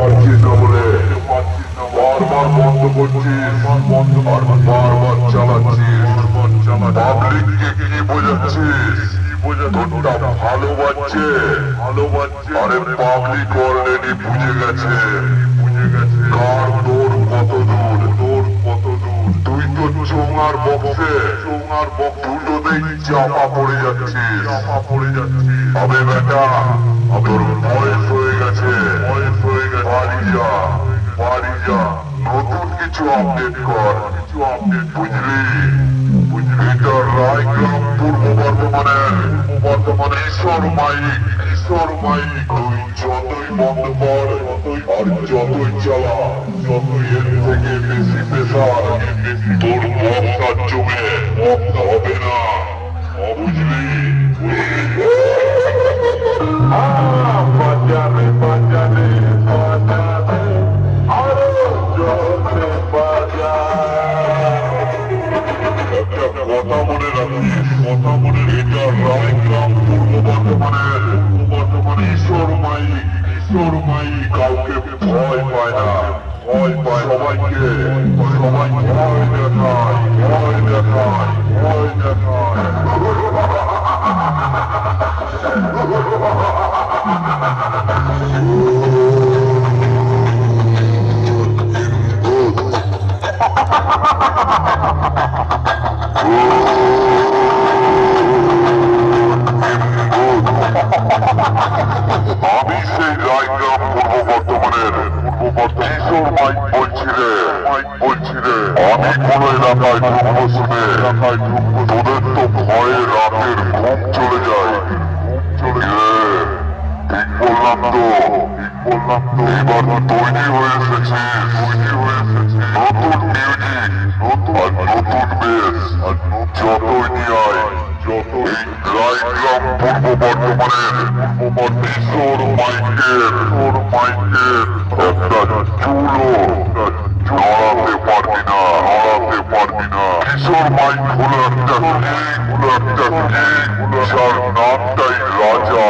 পারছিস না বলে বারবার বন্ধ করছিস আর বারবার চালাচ্ছিস। পাবলিককে কি বোঝাচ্ছিস? তোরটা ভালো বাজছে। আরে পাবলিক অলরেডি বুঝে গেছে কার তোর কত দূর। তুই তো চোঙার বক্সে দুটোতেই চাপা পড়ে যাচ্ছিস। তবে বেটা তোর বয়স হয়ে গেছে। বাড়ি যা নতুন কিছু আপডেট কর। বুঝলি? এটা রায়গ্রাম পূর্ব বর্ধমানের ঈশ্বর মাইক। তুই যতই বন্ধ কর আর যতই চালা, এর থেকে বেশি প্রেসার তোর বক্সার জমে হবে না। বুঝলি? বাজারে আরো জোরে বাজা। একটা কথা মনে রাখিস, এটা রায়গ্রাম পূর্ব বর্ধমানের ঈশ্বর মাইক কাউকে ভয় পায় না। সবাইকে ভয় আমি সেই রায়গ্রাম পূর্ব বর্ধমানের ঈশ্বর মাইক বলছি রে। আমি কোন এলাকায় ঢুকবো শুনে তোদের তো ভয়ে রাতের ঘুম চলে যায়। ঠিক বললাম তো? এবার তৈরি হয়ে এসেছিস নতুন মিউজিক আর নতুন বেস। যতই নিয়ে আয় এই রায়গ্রাম পূর্ব বর্ধমানের ঈশ্বর মাইকের একটা চুলো নড়াতে পারবি না। ঈশ্বর মাইক হলো একটা যার নামটাই রাজা।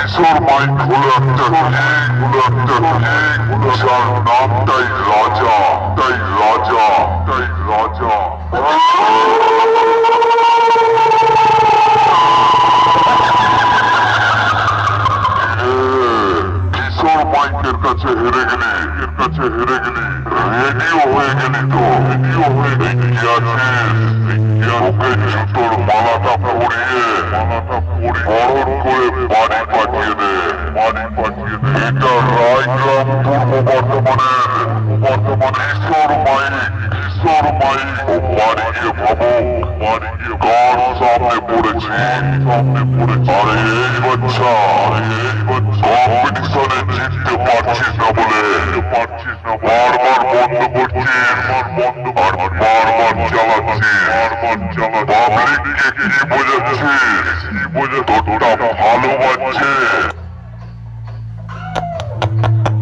ঈশ্বর মাইক হলো একটা যার নামটাই রাজা। কিশোর মাইকের কাছে হেরে গেলি রেডিও হয়ে গেলি তো কি আছিস ওকে জুতোর মালাটা পরিয়ে বরণ করে বাড়ি পাঠিয়ে দে। এটা রায়গ্রাম পূর্ব বর্ধমানের ঈশ্বর মাইক ও বাড়ি গিয়ে ভাবো কার সামনে পড়েছি। আরে এই বাচ্চা কম্পিটিশনে জিততে পারছিস না বলে বারবার বন্ধ করছিস আর বারবার চালাচ্ছিস। পাবলিককে কি বোঝাচ্ছিস? তোরটা